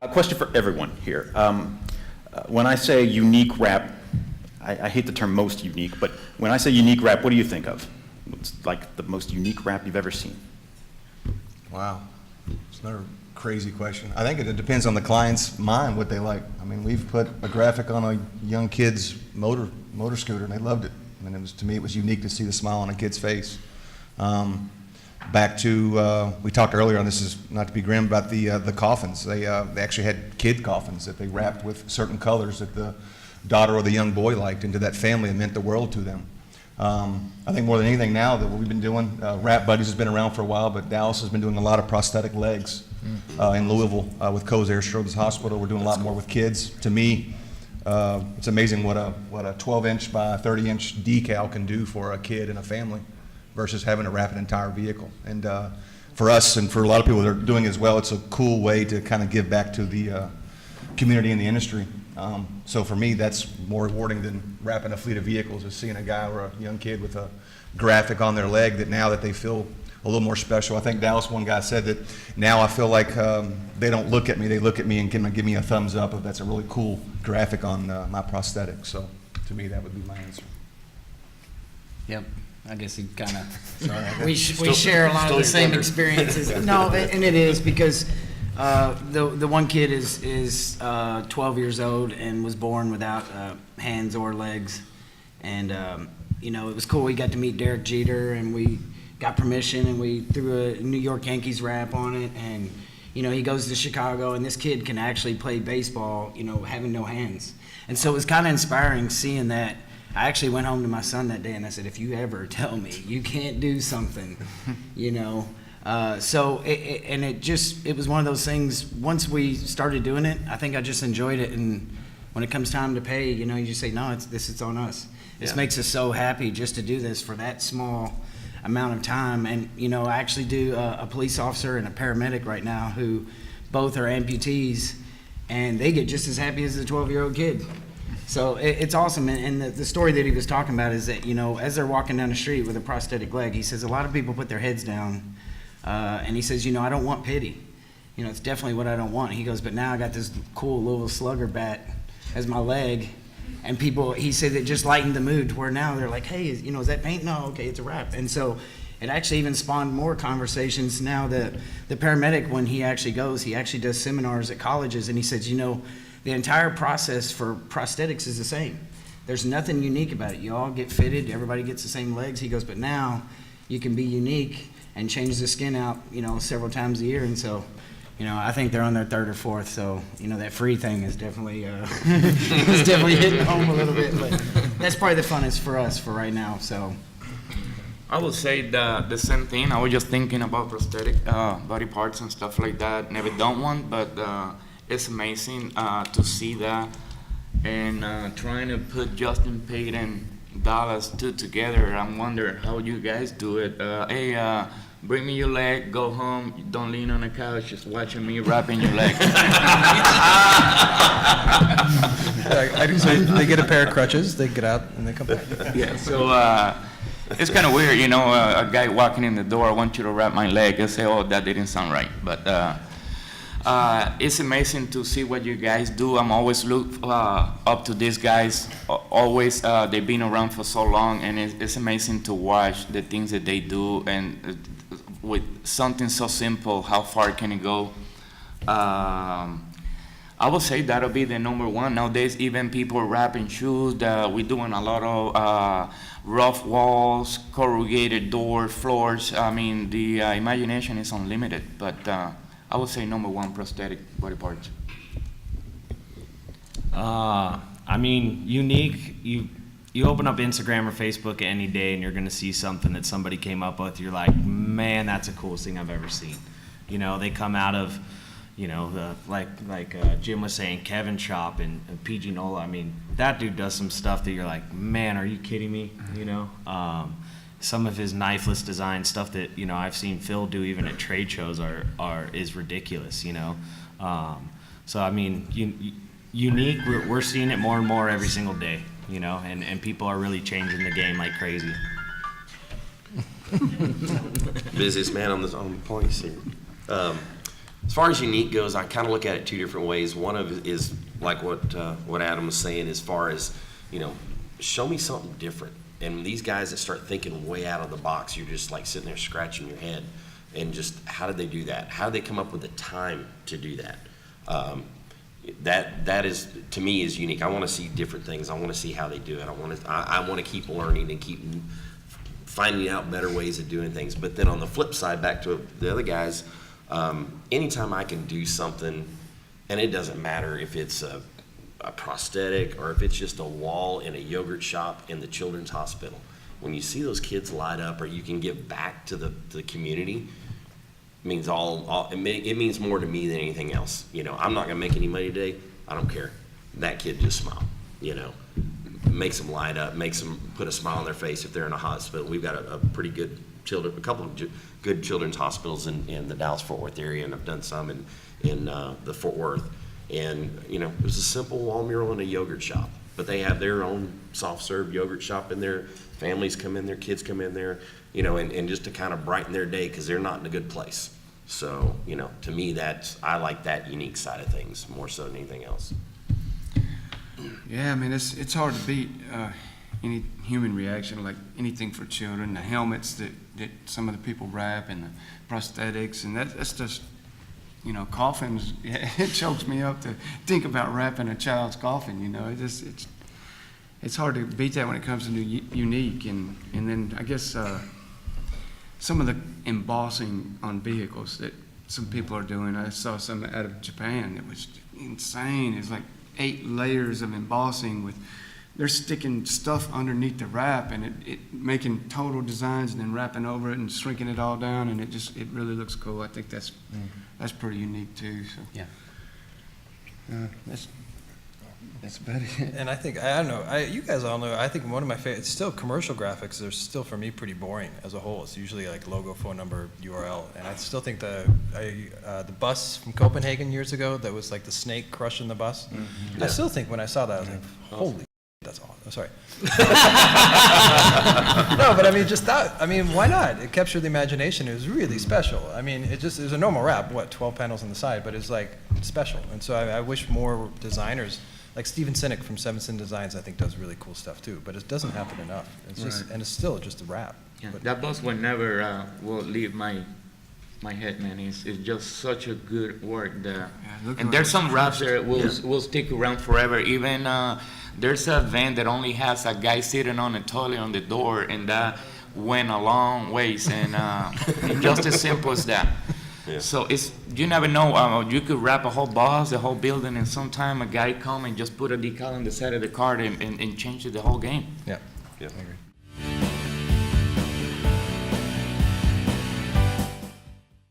A question for everyone here. When I say unique rap, I hate the term most unique, but when I say unique rap, what do you think of? What's like the most unique rap you've ever seen? Wow, it's another crazy question. I think it depends on the client's mind, what they like. I mean, we've put a graphic on a young kid's motor scooter, and they loved it. I mean, to me, it was unique to see the smile on a kid's face. Back to, we talked earlier on, this is not to be grim, about the coffins. They actually had kid coffins that they wrapped with certain colors that the daughter or the young boy liked, and to that family it meant the world to them. I think more than anything now that what we've been doing, Rap Buddies has been around for a while, but Dallas has been doing a lot of prosthetic legs in Louisville with Coase Air Children's Hospital. We're doing a lot more with kids. To me, it's amazing what a 12-inch by 30-inch decal can do for a kid and a family versus having to wrap an entire vehicle. And for us and for a lot of people that are doing it as well, it's a cool way to kind of give back to the community and the industry. So for me, that's more rewarding than wrapping a fleet of vehicles, is seeing a guy or a young kid with a graphic on their leg that now that they feel a little more special. I think Dallas, one guy said that now I feel like they don't look at me, they look at me and give me a thumbs up if that's a really cool graphic on my prosthetic. So to me, that would be my answer. Yep. I guess he kind of, we share a lot of the same experiences. No, and it is because the one kid is 12 years old and was born without hands or legs. And, you know, it was cool. We got to meet Derek Jeter, and we got permission, and we threw a New York Yankees wrap on it. And, you know, he goes to Chicago, and this kid can actually play baseball, you know, having no hands. And so it was kind of inspiring seeing that. I actually went home to my son that day and I said, if you ever tell me you can't do something, you know. So it was one of those things, once we started doing it, I think I just enjoyed it. And when it comes time to pay, you know, you just say, no, it's on us. This makes us so happy just to do this for that small amount of time. And, you know, I actually do a police officer and a paramedic right now who both are amputees, and they get just as happy as the 12-year-old kid. So it's awesome, and the story that he was talking about is that, you know, as they're walking down the street with a prosthetic leg, he says a lot of people put their heads down, and he says, you know, I don't want pity. You know, it's definitely what I don't want. He goes, but now I got this cool Louisville Slugger bat as my leg, and people, he said, it just lightened the mood to where now they're like, hey, you know, is that paint? No, okay, it's a wrap. And so it actually even spawned more conversations. Now the paramedic, when he actually goes, he actually does seminars at colleges, and he says, you know, the entire process for prosthetics is the same. There's nothing unique about it. You all get fitted, everybody gets the same legs. He goes, but now you can be unique and change the skin out, you know, several times a year. And so, you know, I think they're on their third or fourth. So, you know, that free thing is definitely, it's definitely hitting home a little bit. But that's probably the funnest for us for right now. So, I would say the same thing. I was just thinking about prosthetic body parts and stuff like that. Never done one, but it's amazing to see that, and trying to put Justin Pate and Dallas two together. I'm wondering how you guys do it. Hey, bring me your leg, go home, don't lean on the couch, just watching me wrapping your leg. I do say they get a pair of crutches, they get out, and they come back. Yeah, so it's kind of weird, you know, a guy walking in the door, I want you to wrap my leg. I say, oh, that didn't sound right, but it's amazing to see what you guys do. I'm always look up to these guys. Always, they've been around for so long, and it's amazing to watch the things that they do. And with something so simple, how far can it go? I would say that'll be the number one. Nowadays, even people wrapping shoes. We're doing a lot of rough walls, corrugated doors, floors. I mean, the imagination is unlimited. But I would say number one, prosthetic body parts. I mean, unique. You open up Instagram or Facebook any day, and you're gonna see something that somebody came up with. You're like, man, that's the coolest thing I've ever seen. You know, they come out of, you know, like Jim was saying, Kevin Shop and PG Nola. I mean, that dude does some stuff that you're like, man, are you kidding me? You know. Some of his knifeless design stuff that, you know, I've seen Phil do even at trade shows is ridiculous, you know. So I mean, unique. We're seeing it more and more every single day, you know, and people are really changing the game like crazy. Busiest man on the points here. As far as unique goes, I kind of look at it two different ways. One of it is like what Adam was saying, as far as, you know, show me something different. And these guys that start thinking way out of the box, you're just like sitting there scratching your head. And just, how did they do that? How did they come up with the time to do that? That is, to me, is unique. I want to see different things. I want to see how they do it. I want to keep learning and keep finding out better ways of doing things. But then on the flip side, back to the other guys, anytime I can do something, and it doesn't matter if it's a prosthetic or if it's just a wall in a yogurt shop in the children's hospital, when you see those kids light up, or you can give back to the community, it means it means more to me than anything else. You know, I'm not gonna make any money today. I don't care. That kid just smile. You know, makes them light up, makes them put a smile on their face if they're in a hospital. We've got a pretty good a couple of good children's hospitals in the Dallas-Fort Worth area, and I've done some in the Fort Worth. And you know, it was a simple wall mural in a yogurt shop, but they have their own soft serve yogurt shop in there. Families come in there, kids come in there, you know, and just to kind of brighten their day, because they're not in a good place. So, you know, to me, I like that unique side of things more so than anything else. Yeah, I mean, it's hard to beat any human reaction, like anything for children, the helmets that some of the people wrap, and the prosthetics, and that's just, you know, coffins. It chokes me up to think about wrapping a child's coffin. You know, it's hard to beat that when it comes to unique, and then I guess some of the embossing on vehicles that some people are doing. I saw some out of Japan that was insane. It's like 8 layers of embossing they're sticking stuff underneath the wrap, and it making total designs and then wrapping over it and shrinking it all down, and it really looks cool. I think that's pretty unique too. So Yeah. That's about it. And I think, I don't know, you guys all know, I think one of my favorite, it's still commercial graphics, they're still for me pretty boring as a whole. It's usually like logo, phone number, URL. And I still think the bus from Copenhagen years ago that was like the snake crushing the bus. Mm-hmm. I still think when I saw that, I was like, holy, that's awesome. I'm sorry. No, but I mean, just that, I mean, why not? It captured the imagination. It was really special. I mean, it was a normal wrap, 12 panels on the side, but it's like special. And so I wish more designers, like Steven Sinek from Seven Sin Designs, I think does really cool stuff too, but it doesn't happen enough. It's just, and it's still just a wrap. Yeah, But- that bus will never will leave my head, man. It's just such a good work there. look And at there's what- some wraps that will stick around forever. Even there's a van that only has a guy sitting on a toilet on the door, and that went a long ways, and just as simple as that. Yeah. So you never know. You could wrap a whole bus, a whole building, and sometime a guy come and just put a decal on the side of the car and change the whole game. Yeah. Yeah. I agree.